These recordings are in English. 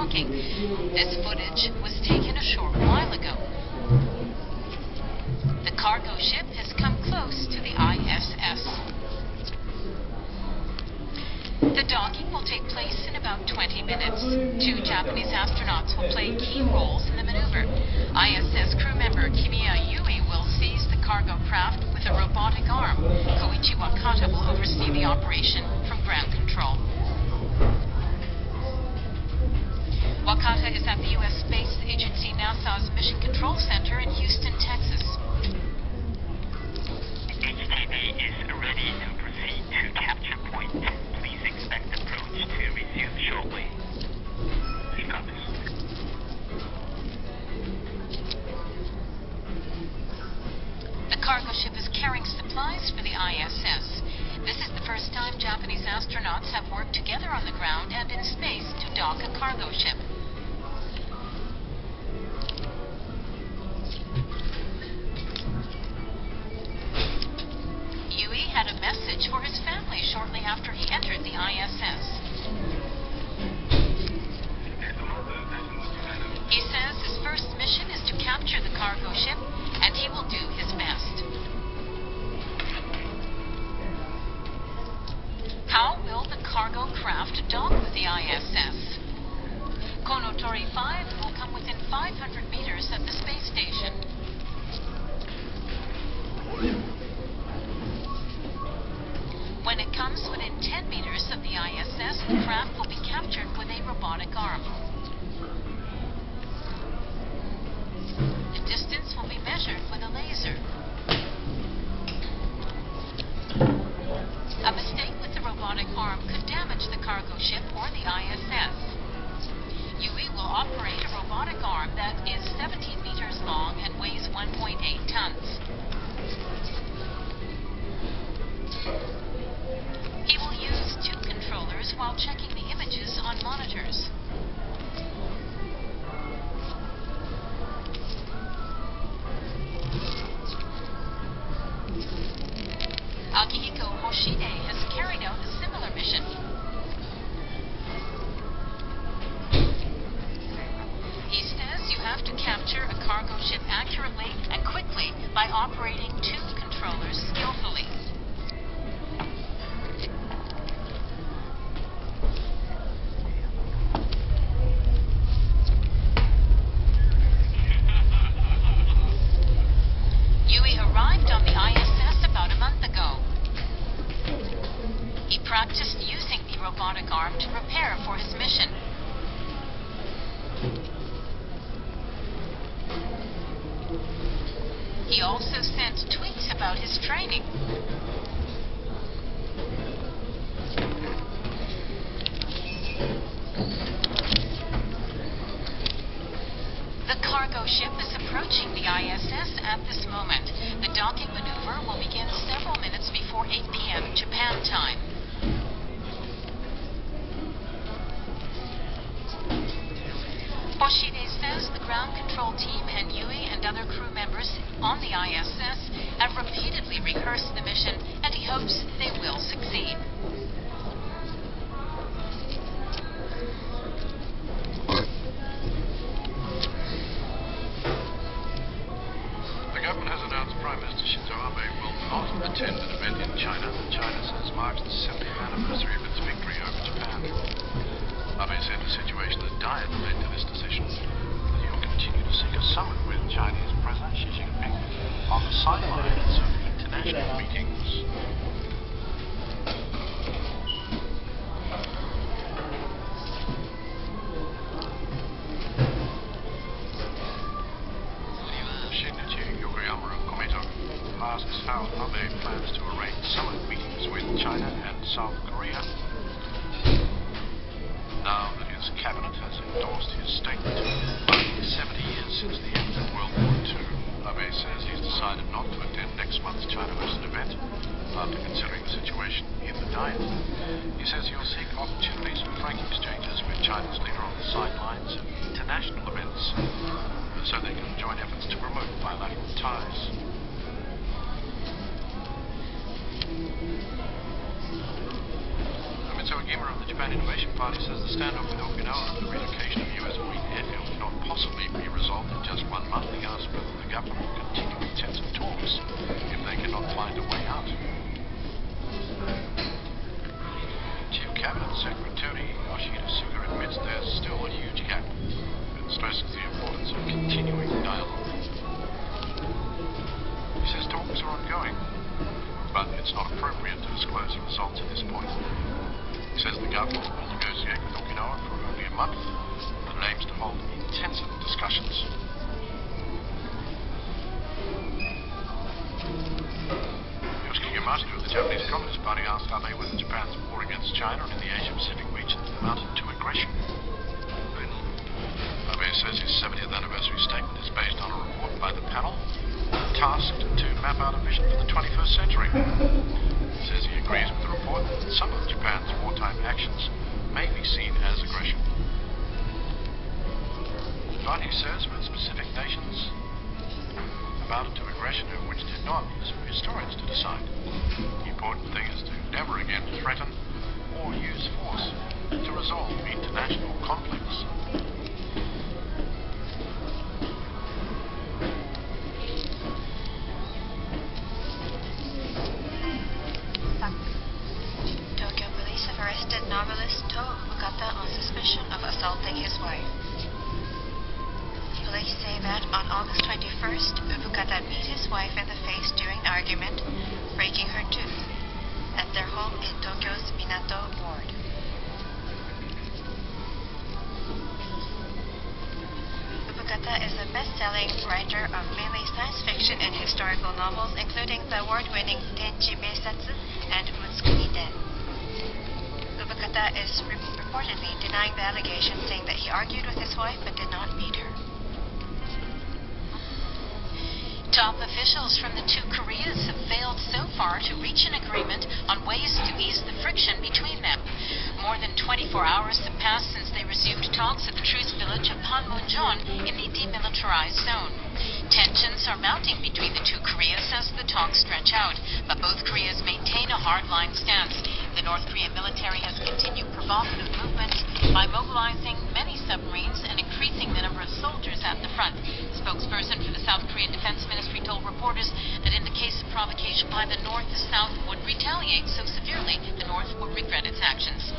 docking. This footage was taken a short while ago. The cargo ship has come close to the ISS. The docking will take place in about 20 minutes. 2 Japanese astronauts will play key roles in the maneuver. ISS crew member Kimiya Yui will seize the cargo craft with a robotic arm. Koichi Wakata will oversee the operation from ground control. Wakata is at the U.S. Space Agency NASA's Mission Control Center in Houston, Texas. HTV is ready to proceed to capture point. Please expect approach to resume shortly. The cargo ship is carrying supplies for the ISS. This is the first time Japanese astronauts have worked together on the ground and in space to dock a cargo ship. Yui had a message for his family shortly after he entered the ISS. He says his first mission is to capture the cargo ship, and he will do his best. How will the cargo craft dock with the ISS? Konotori 5 will come within 500 meters of the space station. When it comes within 10 meters of the ISS, the craft will be captured with a robotic arm. The distance will be measured with a laser. A mistake with the robotic arm could damage the cargo ship or the ISS. Yui will operate a robotic arm that is 17 meters long and weighs 1.8 tons. He will use 2 controllers while checking the images on monitors. Akihiko Hoshide has carried out a similar mission. He says you have to capture a cargo ship accurately and quickly by operating 2 controllers skillfully. Yui arrived on the ISS about a month ago. He practiced using the robotic arm to prepare for his mission. He also sent tweets about his training. The cargo ship is approaching the ISS at this moment. The docking maneuver will begin several minutes before 8 p.m. Japan time. Hoshide says the ground control team and Yui and other crew members on the ISS have repeatedly rehearsed the mission, and he hopes they will succeed. The government has announced Prime Minister Shinzo Abe will not attend an event in China that China says marks the 70th anniversary of its victory over Japan. Abe said the situation at Diet led to this decision. He will continue to seek a summit with Chinese President Xi Jinping on the sidelines of international meetings. Asks how Abe plans to arrange summit meetings with China and South Korea. Now that his cabinet has endorsed his statement, 70 years since the end of World War II, Abe says he's decided not to attend next month's China Western event after considering the situation in the Diet. He says he'll seek opportunities for frank exchanges with China's leader on the sidelines of international events so they can join efforts to promote bilateral ties. So Agima of the Japan Innovation Party says the standoff with Okinawa and the relocation of US Marine airfield cannot possibly be resolved in just 1 month. He asked whether the government will continue intensive talks if they cannot find a way out. Chief Cabinet Secretary Yoshihide Suga admits there's still a huge gap and stresses the importance of continuing dialogue. He says talks are ongoing, but it's not appropriate to disclose the results at this point. He says the government will negotiate with Okinawa for only a month, but it aims to hold intensive discussions. Yoshiki Yamashita of the Japanese Communist Party asked Abe whether Japan's war against China and in the Asia-Pacific region amounted to aggression. Abe says his 70th anniversary statement is based on a report by the panel tasked to map out a vision for the 21st century. He says he agrees with the report that some of Japan's wartime actions may be seen as aggression. But he says with specific nations amounted to aggression and which did not is for historians to decide. The important thing is to never again threaten or use force to resolve international conflicts. Arrested novelist To Fukata on suspicion of assaulting his wife. Police say that on August 21st, Fukata beat his wife in the face during an argument, breaking her tooth, at their home in Tokyo's Minato ward. Fukata is a best-selling writer of mainly science fiction and historical novels, including the award-winning Tenchi Meisatsu and Mutsukuni Den. Fukata is reportedly denying the allegation, saying that he argued with his wife but did not beat her. Top officials from the two Koreas have failed so far to reach an agreement on ways to ease the friction between them. More than 24 hours have passed since they resumed talks at the truce village of Panmunjom in the demilitarized zone. Tensions are mounting between the two Koreas as the talks stretch out, but both Koreas maintain a hardline stance. The North Korean military has continued provocative movements by mobilizing many submarines and increasing the number of soldiers at the front. Spokesperson for the South Korean Defense Ministry told reporters that in the case of provocation by the North, the South would retaliate so severely the North would regret its actions.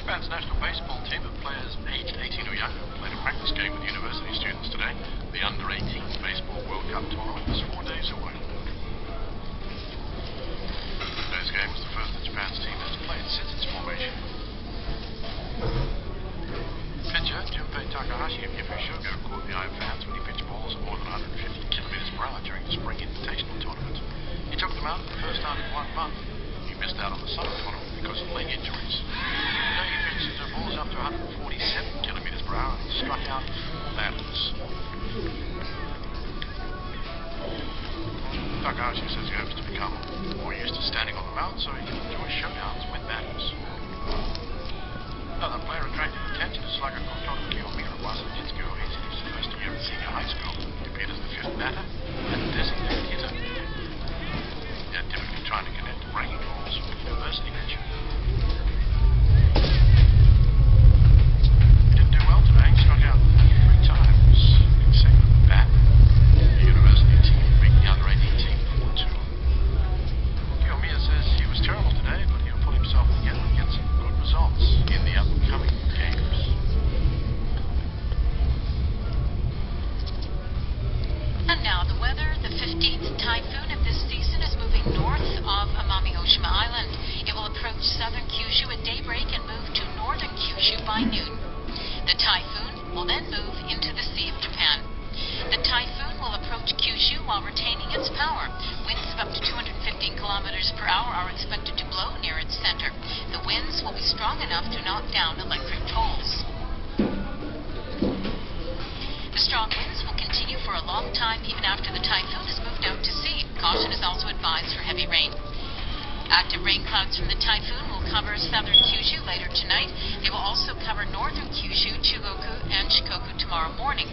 Japan's national baseball team of players aged 18 or younger played a practice game with university students today. The Under-18 Baseball World Cup tournament was 4 days away. Today's game was the first that Japan's team has played since its formation. Pitcher Junpei Takahashi of Gifu Shogo caught the eye of fans when he pitched balls at more than 150 kilometers per hour during the Spring Invitational Tournament. He took them out for the first time in 1 month. He missed out on the Summer Tournament because of leg injuries. Today he pitched balls up to 147 kilometers per hour and struck out 4 batters. Takahashi says he hopes to become more used to standing on the mound so he can enjoy showdowns with batters. Another player attracting attention is slugger Kotono Kiyomiya of Wasa Jitsugo. He's in his first year at senior high school. He appeared as the 5th batter and designated hitter. They're typically trying to connect breaking balls with the university pitcher. He didn't do well today. He struck out 3 times consecutive at bat. The university team beat the under-18 team 4-2. Kiyomiya says he was terrible today, but he'll pull himself together and get some good results in the upcoming games. And now the weather. The 15th typhoon of this season is moving north of Amami Oshima Island. It will approach southern Kyushu at daybreak and move to northern Kyushu by noon. The typhoon will then move into the Sea of Japan. The typhoon will approach Kyushu while retaining its power. Winds of up to 215 kilometers per hour are expected to blow near its center. The winds will be strong enough to knock down electric poles. The strong winds will continue for a long time even after the typhoon has moved out to sea. Caution is also advised for heavy rain. Active rain clouds from the typhoon will cover southern Kyushu later tonight. They will also cover northern Kyushu, Chugoku, and Shikoku tomorrow morning.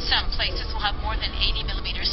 Some places will have more than 80 millimeters